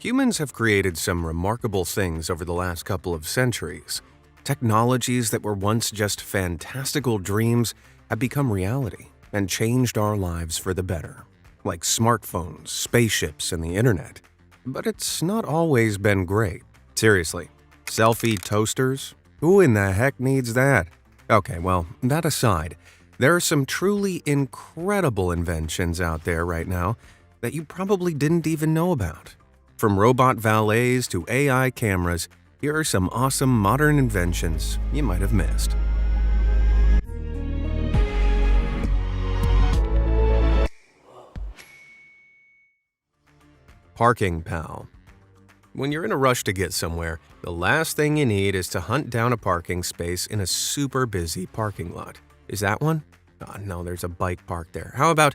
Humans have created some remarkable things over the last couple of centuries. Technologies that were once just fantastical dreams have become reality and changed our lives for the better, like smartphones, spaceships, and the internet. But it's not always been great. Seriously, selfie toasters? Who in the heck needs that? Okay, well, that aside, there are some truly incredible inventions out there right now that you probably didn't even know about. From robot valets to AI cameras, here are some awesome modern inventions you might have missed. Parking Pal. When you're in a rush to get somewhere, the last thing you need is to hunt down a parking space in a super busy parking lot. Is that one? Oh, no, there's a bike parked there. How about...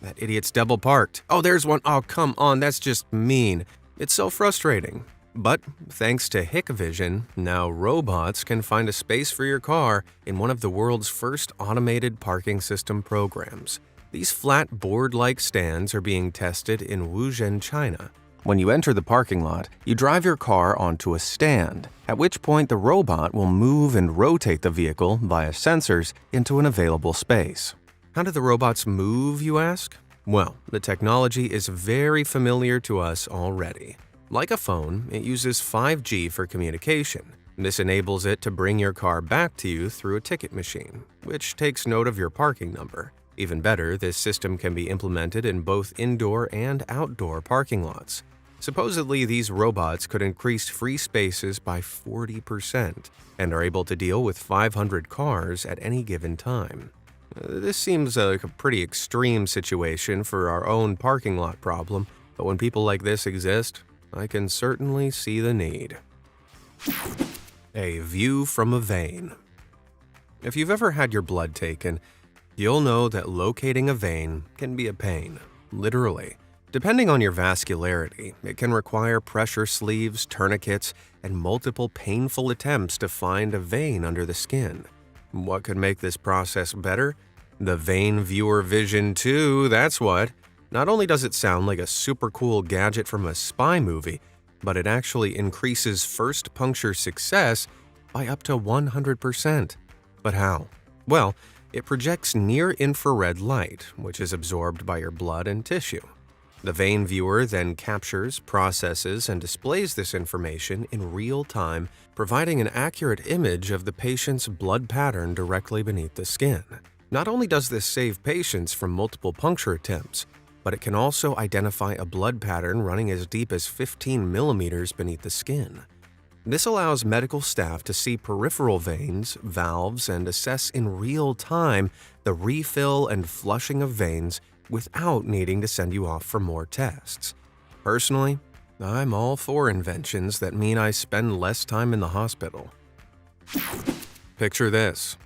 that idiot's double parked. Oh, there's one. Oh, come on, that's just mean. It's so frustrating. But thanks to Hikvision, now robots can find a space for your car in one of the world's first automated parking system programs. These flat board-like stands are being tested in Wuzhen, China. When you enter the parking lot, you drive your car onto a stand, at which point the robot will move and rotate the vehicle via sensors into an available space. How do the robots move, you ask? Well, the technology is very familiar to us already. Like a phone, it uses 5G for communication. This enables it to bring your car back to you through a ticket machine, which takes note of your parking number. Even better, this system can be implemented in both indoor and outdoor parking lots. Supposedly, these robots could increase free spaces by 40% and are able to deal with 500 cars at any given time. This seems like a pretty extreme situation for our own parking lot problem, but when people like this exist, I can certainly see the need. A view from a vein. If you've ever had your blood taken, you'll know that locating a vein can be a pain, literally. Depending on your vascularity, it can require pressure sleeves, tourniquets, and multiple painful attempts to find a vein under the skin. What could make this process better? The Vein Viewer Vision 2, that's what. Not only does it sound like a super cool gadget from a spy movie, but it actually increases first puncture success by up to 100%. But how? Well, it projects near-infrared light, which is absorbed by your blood and tissue. The vein viewer then captures, processes, and displays this information in real time, providing an accurate image of the patient's blood pattern directly beneath the skin. Not only does this save patients from multiple puncture attempts, but it can also identify a blood pattern running as deep as 15 millimeters beneath the skin. This allows medical staff to see peripheral veins, valves, and assess in real time the refill and flushing of veins without needing to send you off for more tests. Personally, I'm all for inventions that mean I spend less time in the hospital. Picture this.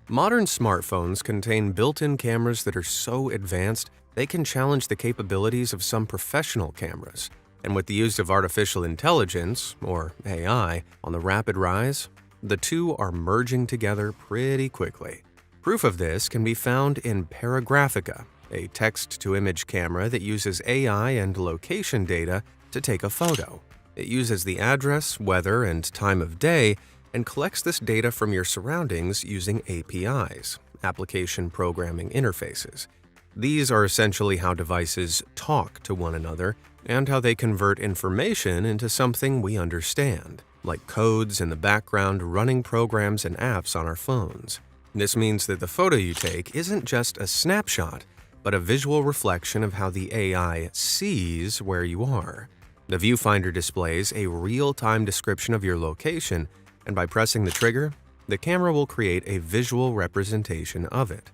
Modern smartphones contain built-in cameras that are so advanced they can challenge the capabilities of some professional cameras. And with the use of artificial intelligence, or AI, on the rapid rise, the two are merging together pretty quickly. Proof of this can be found in Paragraphica, a text-to-image camera that uses AI and location data to take a photo. It uses the address, weather, and time of day, and collects this data from your surroundings using APIs, application programming interfaces. These are essentially how devices talk to one another and how they convert information into something we understand, like codes in the background running programs and apps on our phones. This means that the photo you take isn't just a snapshot, but a visual reflection of how the AI sees where you are. The viewfinder displays a real-time description of your location, and by pressing the trigger, the camera will create a visual representation of it.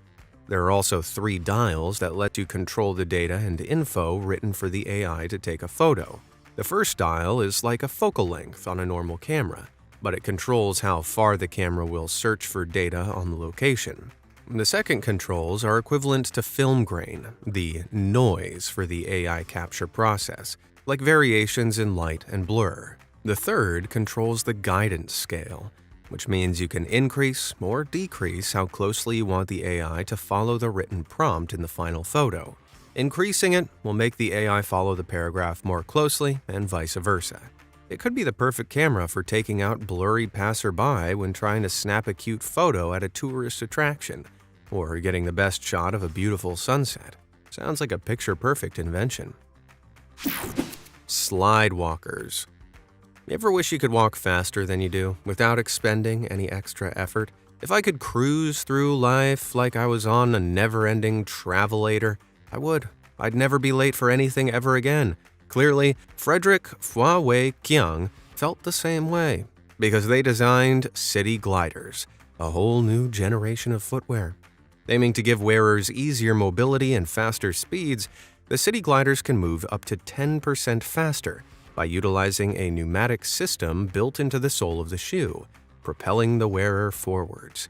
There are also 3 dials that let you control the data and info written for the AI to take a photo. The first dial is like a focal length on a normal camera, but it controls how far the camera will search for data on the location. The second controls are equivalent to film grain, the noise for the AI capture process, like variations in light and blur. The third controls the guidance scale, which means you can increase or decrease how closely you want the AI to follow the written prompt in the final photo. Increasing it will make the AI follow the paragraph more closely and vice versa. It could be the perfect camera for taking out blurry passerby when trying to snap a cute photo at a tourist attraction, or getting the best shot of a beautiful sunset. Sounds like a picture-perfect invention. Slide walkers. You ever wish you could walk faster than you do without expending any extra effort? If I could cruise through life like I was on a never-ending travelator, I would. I'd never be late for anything ever again. Clearly, Frederick Fua Kyung felt the same way, because they designed City Gliders, a whole new generation of footwear. Aiming to give wearers easier mobility and faster speeds, the City Gliders can move up to 10% faster by utilizing a pneumatic system built into the sole of the shoe, propelling the wearer forwards.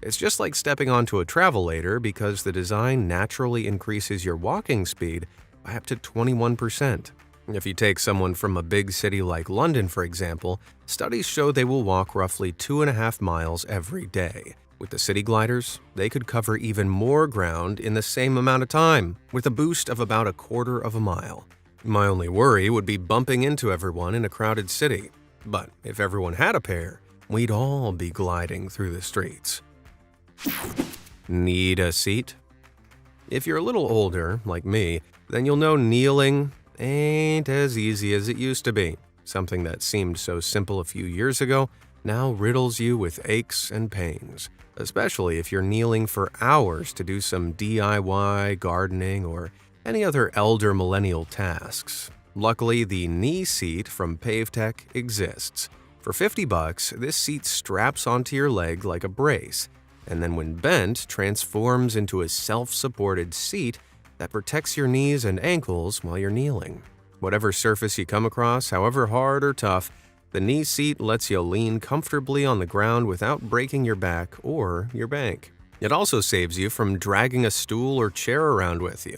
It's just like stepping onto a travelator because the design naturally increases your walking speed by up to 21%. If you take someone from a big city like London, for example, studies show they will walk roughly 2.5 miles every day. With the City Gliders, they could cover even more ground in the same amount of time, with a boost of about 1/4 of a mile. My only worry would be bumping into everyone in a crowded city. But if everyone had a pair, we'd all be gliding through the streets. Need a seat? If you're a little older, like me, then you'll know kneeling ain't as easy as it used to be. Something that seemed so simple a few years ago now riddles you with aches and pains, especially if you're kneeling for hours to do some DIY gardening or any other elder millennial tasks. Luckily, the knee seat from PaveTech exists. For $50, this seat straps onto your leg like a brace, and then when bent, transforms into a self-supported seat that protects your knees and ankles while you're kneeling. Whatever surface you come across, however hard or tough, the knee seat lets you lean comfortably on the ground without breaking your back or your bank. It also saves you from dragging a stool or chair around with you,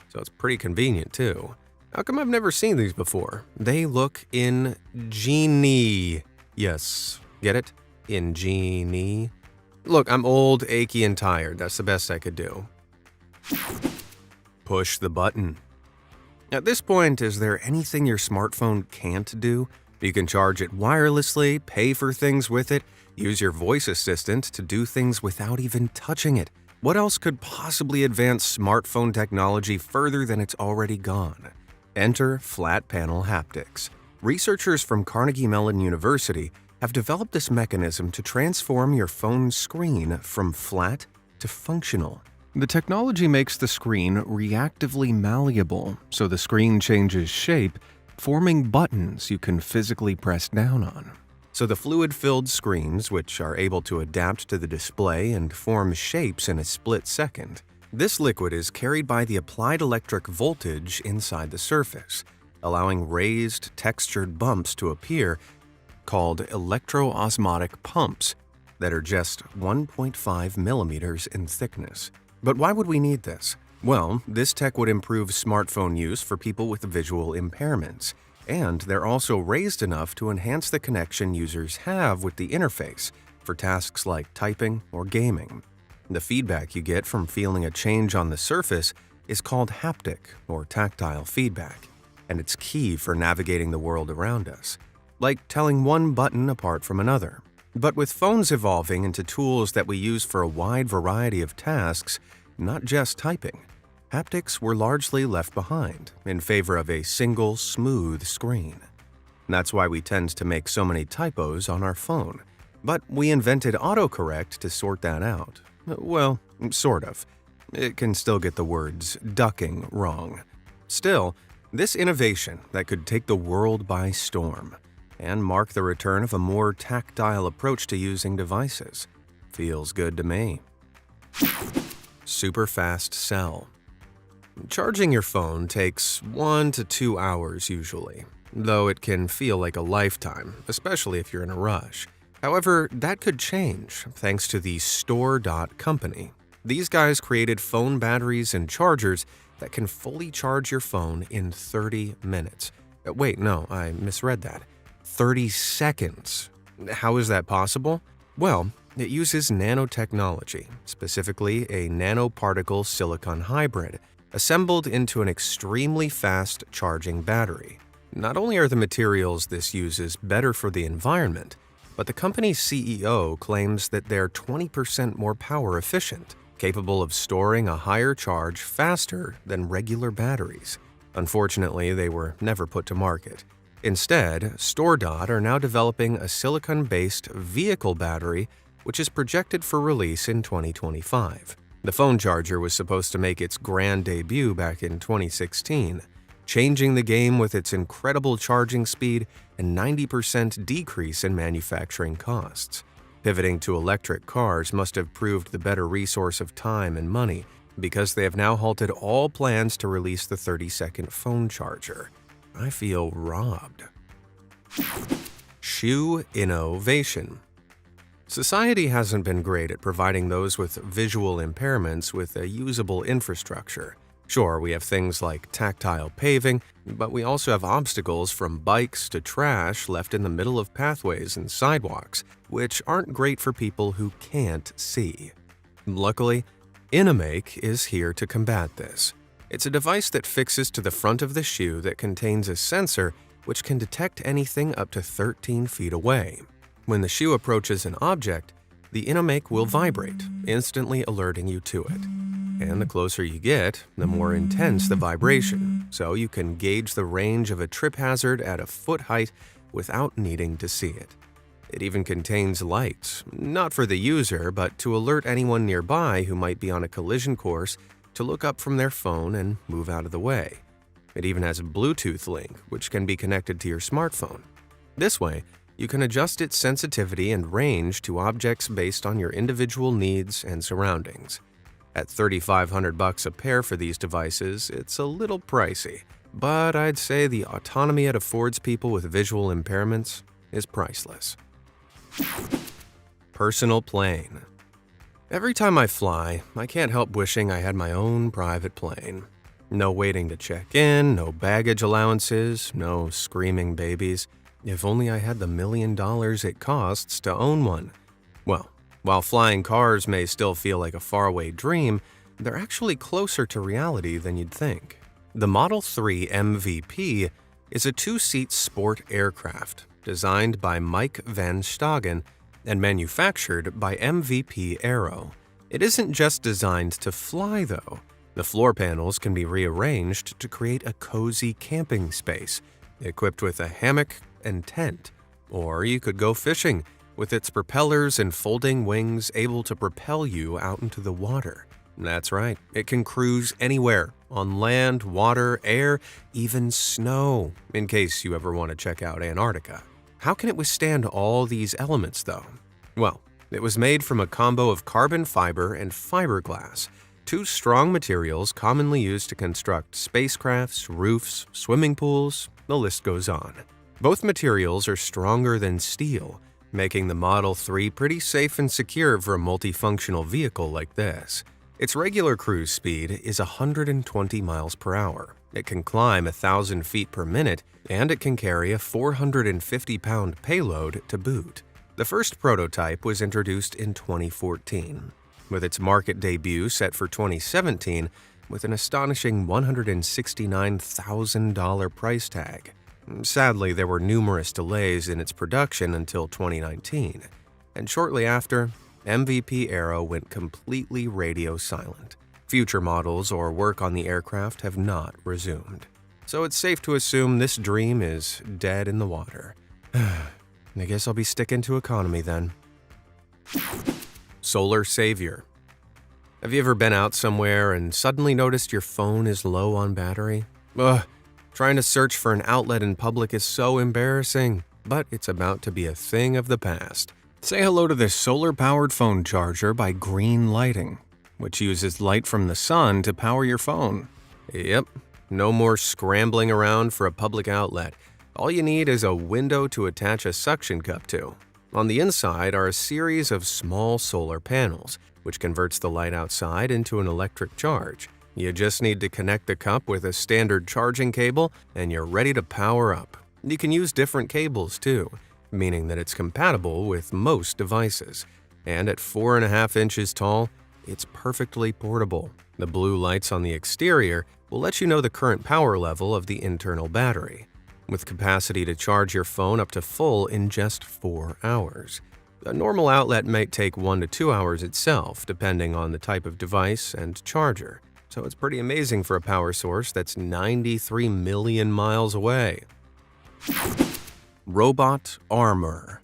so it's pretty convenient too. How come I've never seen these before? They look ingenious. Yes, get it? Ingenious. Look, I'm old, achy, and tired. That's the best I could do. Push the button. At this point, is there anything your smartphone can't do? You can charge it wirelessly, pay for things with it, use your voice assistant to do things without even touching it. What else could possibly advance smartphone technology further than it's already gone? Enter flat panel haptics. Researchers from Carnegie Mellon University have developed this mechanism to transform your phone's screen from flat to functional. The technology makes the screen reactively malleable, so the screen changes shape, forming buttons you can physically press down on. So the fluid-filled screens, which are able to adapt to the display and form shapes in a split second. This liquid is carried by the applied electric voltage inside the surface, allowing raised, textured bumps to appear, called electro-osmotic pumps, that are just 1.5 millimeters in thickness. But why would we need this? Well, this tech would improve smartphone use for people with visual impairments, and they're also raised enough to enhance the connection users have with the interface for tasks like typing or gaming. The feedback you get from feeling a change on the surface is called haptic or tactile feedback, and it's key for navigating the world around us, like telling one button apart from another. But with phones evolving into tools that we use for a wide variety of tasks, not just typing, haptics were largely left behind in favor of a single, smooth screen. That's why we tend to make so many typos on our phone. But we invented autocorrect to sort that out. Well, sort of. It can still get the words ducking wrong. Still, this innovation that could take the world by storm and mark the return of a more tactile approach to using devices feels good to me. Super fast cell. Charging your phone takes 1 to 2 hours usually, though it can feel like a lifetime, especially if you're in a rush. However, that could change thanks to the Store.company. These guys created phone batteries and chargers that can fully charge your phone in 30 minutes. Wait, no, I misread that. 30 seconds. How is that possible? Well, it uses nanotechnology, specifically a nanoparticle silicon hybrid. assembled into an extremely fast charging battery. Not only are the materials this uses better for the environment, but the company's CEO claims that they're 20% more power efficient, capable of storing a higher charge faster than regular batteries. Unfortunately, they were never put to market. Instead, StoreDot are now developing a silicon-based vehicle battery, which is projected for release in 2025. The phone charger was supposed to make its grand debut back in 2016, changing the game with its incredible charging speed and 90% decrease in manufacturing costs. Pivoting to electric cars must have proved the better resource of time and money, because they have now halted all plans to release the 30-second phone charger. I feel robbed. Shoe innovation. Society hasn't been great at providing those with visual impairments with a usable infrastructure. Sure, we have things like tactile paving, but we also have obstacles from bikes to trash left in the middle of pathways and sidewalks, which aren't great for people who can't see. Luckily, Inamake is here to combat this. It's a device that fixes to the front of the shoe that contains a sensor which can detect anything up to 13 feet away. When the shoe approaches an object, the Inamake will vibrate, instantly alerting you to it. And the closer you get, the more intense the vibration, so you can gauge the range of a trip hazard at a foot height without needing to see it. It even contains lights, not for the user, but to alert anyone nearby who might be on a collision course to look up from their phone and move out of the way. It even has a Bluetooth link, which can be connected to your smartphone. This way, you can adjust its sensitivity and range to objects based on your individual needs and surroundings. At $3,500 a pair for these devices, it's a little pricey, but I'd say the autonomy it affords people with visual impairments is priceless. Personal plane. Every time I fly, I can't help wishing I had my own private plane. No waiting to check in, no baggage allowances, no screaming babies. If only I had the $1 million it costs to own one. Well, while flying cars may still feel like a faraway dream, they're actually closer to reality than you'd think. The Model 3 MVP is a two-seat sport aircraft designed by Mike Van Stagen and manufactured by MVP Aero. It isn't just designed to fly, though. The floor panels can be rearranged to create a cozy camping space, equipped with a hammock and tent. Or you could go fishing, with its propellers and folding wings able to propel you out into the water. That's right, it can cruise anywhere, on land, water, air, even snow, in case you ever want to check out Antarctica. How can it withstand all these elements, though? Well, it was made from a combo of carbon fiber and fiberglass, two strong materials commonly used to construct spacecrafts, roofs, swimming pools, the list goes on. Both materials are stronger than steel, making the Model 3 pretty safe and secure for a multifunctional vehicle like this. Its regular cruise speed is 120 miles per hour. It can climb 1,000 feet per minute, and it can carry a 450-pound payload to boot. The first prototype was introduced in 2014, with its market debut set for 2017 with an astonishing $169,000 price tag. Sadly, there were numerous delays in its production until 2019, and shortly after, MVP Aero went completely radio silent. Future models or work on the aircraft have not resumed. So it's safe to assume this dream is dead in the water. I guess I'll be sticking to economy then. Solar savior. Have you ever been out somewhere and suddenly noticed your phone is low on battery? Trying to search for an outlet in public is so embarrassing, but it's about to be a thing of the past. Say hello to this solar-powered phone charger by Green Lighting, which uses light from the sun to power your phone. Yep, no more scrambling around for a public outlet. All you need is a window to attach a suction cup to. On the inside are a series of small solar panels, which converts the light outside into an electric charge. You just need to connect the cup with a standard charging cable, and you're ready to power up. You can use different cables too, meaning that it's compatible with most devices. And at 4.5 inches tall, It's perfectly portable. The blue lights on the exterior will let you know the current power level of the internal battery, with capacity to charge your phone up to full in just 4 hours. A normal outlet might take 1 to 2 hours itself, depending on the type of device and charger. So it's pretty amazing for a power source that's 93 million miles away. Robot armor.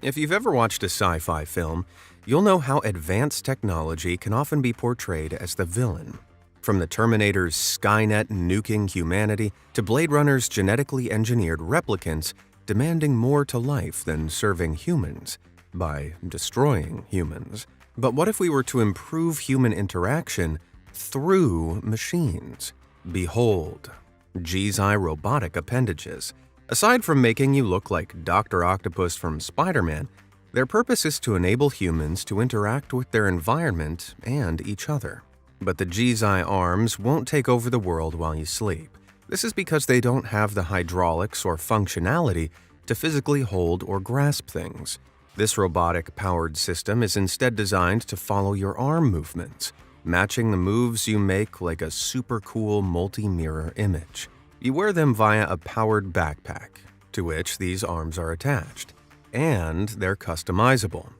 If you've ever watched a sci-fi film, you'll know how advanced technology can often be portrayed as the villain. From the Terminator's Skynet nuking humanity to Blade Runner's genetically engineered replicants demanding more to life than serving humans by destroying humans. But what if we were to improve human interaction through machines? Behold, GZI robotic appendages. Aside from making you look like Dr. Octopus from Spider-Man, their purpose is to enable humans to interact with their environment and each other. But the GZI arms won't take over the world while you sleep. This is because they don't have the hydraulics or functionality to physically hold or grasp things. This robotic-powered system is instead designed to follow your arm movements, matching the moves you make like a super cool multi-mirror image. You wear them via a powered backpack, to which these arms are attached, and they're customizable.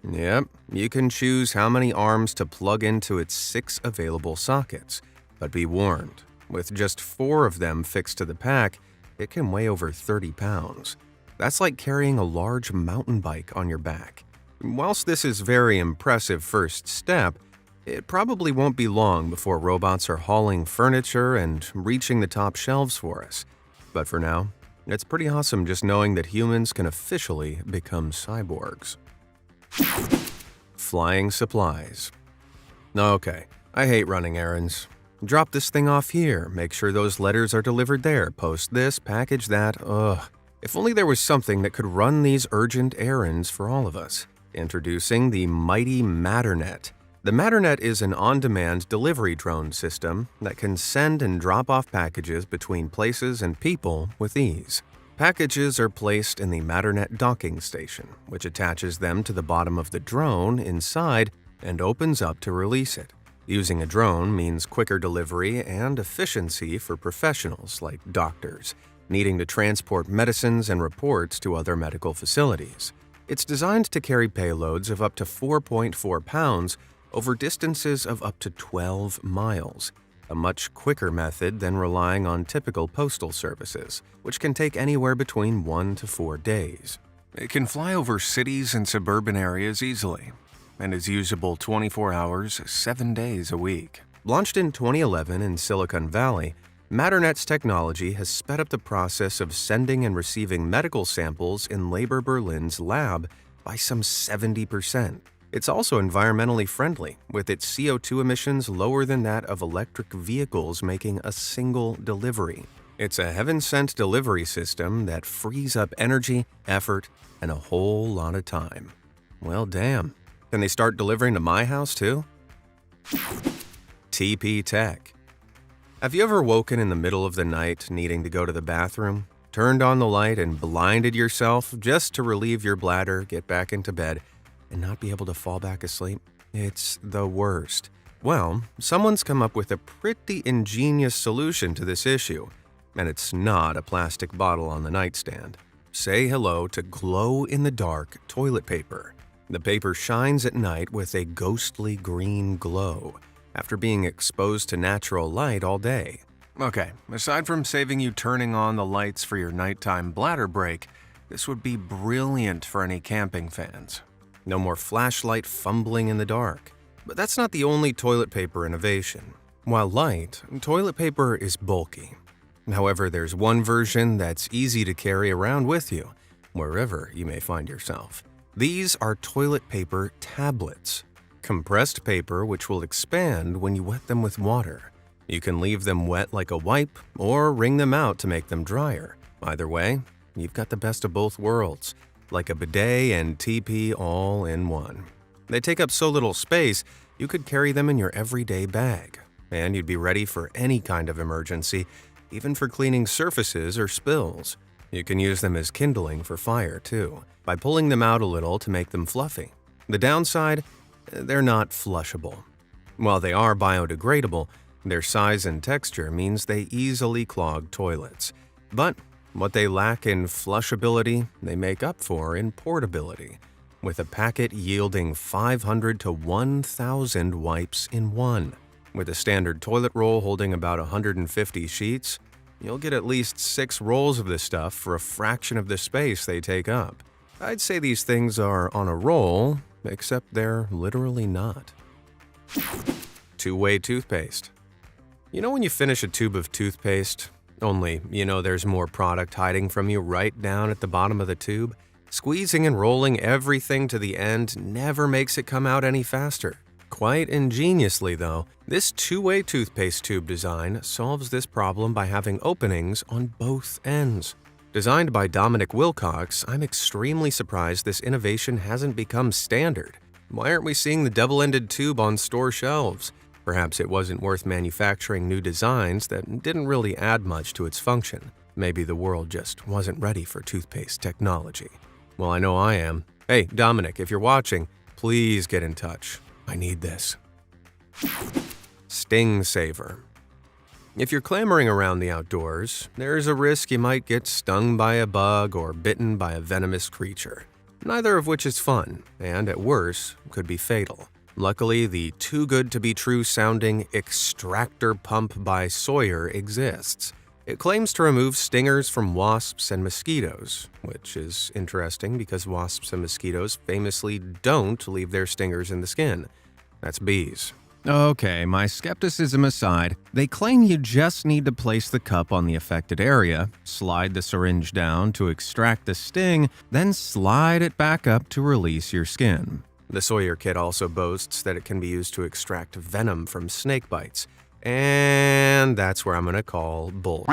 Yep, you can choose how many arms to plug into its 6 available sockets, but be warned, with just 4 of them fixed to the pack, it can weigh over 30 pounds. That's like carrying a large mountain bike on your back. Whilst this is a very impressive first step, it probably won't be long before robots are hauling furniture and reaching the top shelves for us. But for now, it's pretty awesome just knowing that humans can officially become cyborgs. Flying supplies. Okay, I hate running errands. Drop this thing off here, make sure those letters are delivered there, post this, package that, ugh. If only there was something that could run these urgent errands for all of us. Introducing the mighty Matternet. The Matternet is an on-demand delivery drone system that can send and drop off packages between places and people with ease. Packages are placed in the Matternet docking station, which attaches them to the bottom of the drone inside and opens up to release it. Using a drone means quicker delivery and efficiency for professionals like doctors, needing to transport medicines and reports to other medical facilities. It's designed to carry payloads of up to 4.4 pounds over distances of up to 12 miles, a much quicker method than relying on typical postal services, which can take anywhere between 1 to 4 days. It can fly over cities and suburban areas easily, and is usable 24 hours, 7 days a week. Launched in 2011 in Silicon Valley, Matternet's technology has sped up the process of sending and receiving medical samples in Labor Berlin's lab by some 70%. It's also environmentally friendly, with its CO2 emissions lower than that of electric vehicles making a single delivery. It's a heaven-sent delivery system that frees up energy, effort, and a whole lot of time. Well, damn. Can they start delivering to my house, too? TP Tech. Have you ever woken in the middle of the night needing to go to the bathroom, turned on the light and blinded yourself just to relieve your bladder, get back into bed, and not be able to fall back asleep? It's the worst. Well, someone's come up with a pretty ingenious solution to this issue, and it's not a plastic bottle on the nightstand. Say hello to glow-in-the-dark toilet paper. The paper shines at night with a ghostly green glow after being exposed to natural light all day. Okay, aside from saving you turning on the lights for your nighttime bladder break, this would be brilliant for any camping fans. No more flashlight fumbling in the dark. But that's not the only toilet paper innovation. While light, toilet paper is bulky. However, there's one version that's easy to carry around with you, wherever you may find yourself. These are toilet paper tablets. Compressed paper which will expand when you wet them with water. You can leave them wet like a wipe or wring them out to make them drier. Either way, you've got the best of both worlds, like a bidet and TP all in one. They take up so little space, you could carry them in your everyday bag, and you'd be ready for any kind of emergency, even for cleaning surfaces or spills. You can use them as kindling for fire, too, by pulling them out a little to make them fluffy. The downside? they're not flushable. While they are biodegradable, their size and texture means they easily clog toilets. But what they lack in flushability, they make up for in portability, with a packet yielding 500 to 1,000 wipes in one. With a standard toilet roll holding about 150 sheets, you'll get at least 6 rolls of this stuff for a fraction of the space they take up. I'd say these things are on a roll, except they're literally not. Two-way toothpaste. You know when you finish a tube of toothpaste, only there's more product hiding from you right down at the bottom of the tube? Squeezing and rolling everything to the end never makes it come out any faster. Quite ingeniously, though, this two-way toothpaste tube design solves this problem by having openings on both ends. Designed by Dominic Wilcox, I'm extremely surprised this innovation hasn't become standard. Why aren't we seeing the double-ended tube on store shelves? Perhaps it wasn't worth manufacturing new designs that didn't really add much to its function. Maybe the world just wasn't ready for toothpaste technology. Well, I know I am. Hey, Dominic, if you're watching, please get in touch. I need this. Sting Saver. If you're clamoring around the outdoors, there's a risk you might get stung by a bug or bitten by a venomous creature. Neither of which is fun, and at worst, could be fatal. Luckily, the too-good-to-be-true sounding Extractor Pump by Sawyer exists. It claims to remove stingers from wasps and mosquitoes, which is interesting because wasps and mosquitoes famously don't leave their stingers in the skin. That's bees. Okay, my skepticism aside, they claim you just need to place the cup on the affected area, slide the syringe down to extract the sting, then slide it back up to release your skin. The Sawyer kit also boasts that it can be used to extract venom from snake bites. And that's where I'm going to call bull.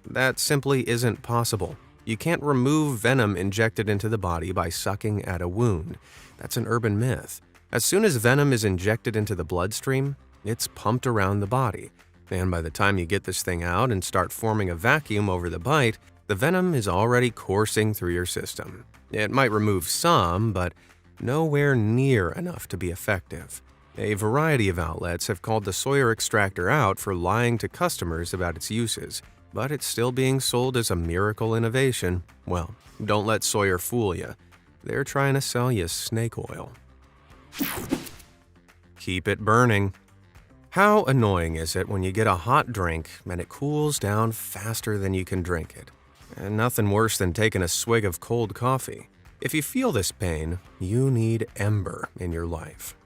That simply isn't possible. You can't remove venom injected into the body by sucking at a wound. That's an urban myth. As soon as venom is injected into the bloodstream, it's pumped around the body. And by the time you get this thing out and start forming a vacuum over the bite, the venom is already coursing through your system. It might remove some, but nowhere near enough to be effective. A variety of outlets have called the Sawyer extractor out for lying to customers about its uses, but it's still being sold as a miracle innovation. Well, don't let Sawyer fool you. They're trying to sell you snake oil. Keep it burning. How annoying is it when you get a hot drink and it cools down faster than you can drink it? And nothing worse than taking a swig of cold coffee. If you feel this pain, you need Ember in your life.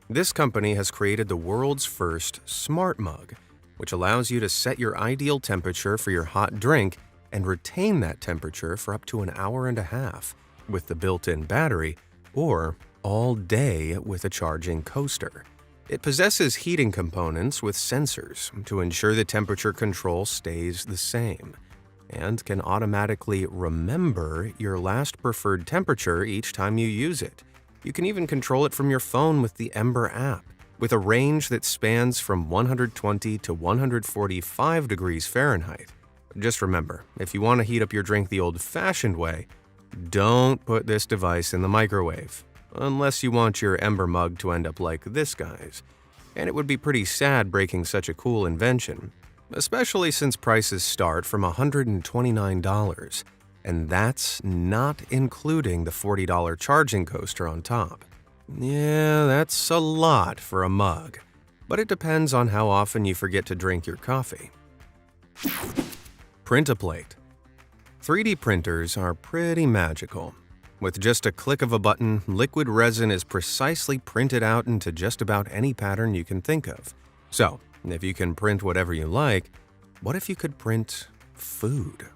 This company has created the world's first smart mug, which allows you to set your ideal temperature for your hot drink and retain that temperature for up to an hour and a half with the built-in battery, or all day with a charging coaster. It possesses heating components with sensors to ensure the temperature control stays the same, and can automatically remember your last preferred temperature each time you use it. You can even control it from your phone with the Ember app. With a range that spans from 120 to 145 degrees Fahrenheit. Just remember, if you want to heat up your drink the old-fashioned way, don't put this device in the microwave, unless you want your Ember mug to end up like this guy's. And it would be pretty sad breaking such a cool invention, especially since prices start from $129, and that's not including the $40 charging coaster on top. Yeah, that's a lot for a mug, but it depends on how often you forget to drink your coffee. Print-a-plate. 3D printers are pretty magical. With just a click of a button, liquid resin is precisely printed out into just about any pattern you can think of. So, if you can print whatever you like, what if you could print food?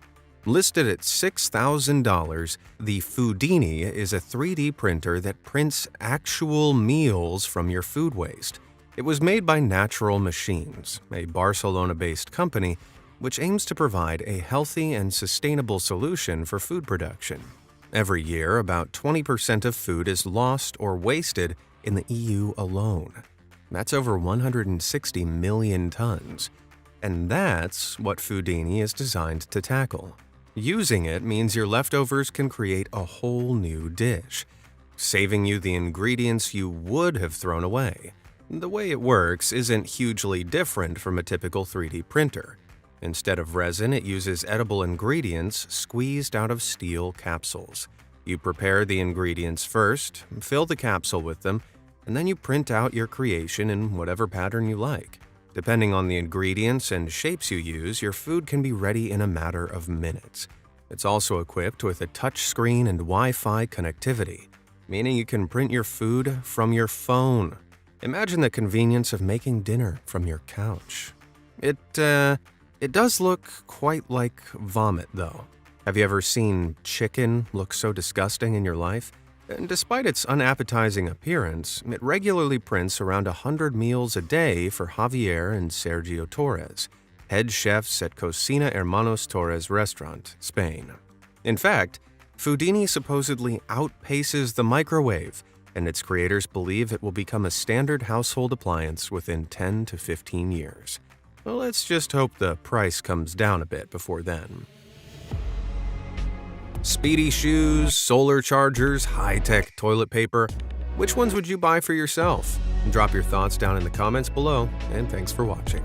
Listed at $6,000, the Foodini is a 3D printer that prints actual meals from your food waste. It was made by Natural Machines, a Barcelona-based company which aims to provide a healthy and sustainable solution for food production. Every year, about 20% of food is lost or wasted in the EU alone. That's over 160 million tons. And that's what Foodini is designed to tackle. Using it means your leftovers can create a whole new dish. saving you the ingredients you would have thrown away. The way it works isn't hugely different from a typical 3D printer. Instead of resin, it uses edible ingredients squeezed out of steel capsules. You prepare the ingredients first, fill the capsule with them, and then you print out your creation in whatever pattern you like. Depending on the ingredients and shapes you use, your food can be ready in a matter of minutes. It's also equipped with a touch screen and Wi-Fi connectivity, meaning you can print your food from your phone. Imagine the convenience of making dinner from your couch. It does look quite like vomit, though. Have you ever seen chicken look so disgusting in your life? And despite its unappetizing appearance, it regularly prints around 100 meals a day for Javier and Sergio Torres, head chefs at Cocina Hermanos Torres restaurant, Spain. In fact, Foodini supposedly outpaces the microwave, and its creators believe it will become a standard household appliance within 10 to 15 years. Well, let's just hope the price comes down a bit before then. Speedy shoes, solar chargers, high-tech toilet paper. Which ones would you buy for yourself? Drop your thoughts down in the comments below, and thanks for watching.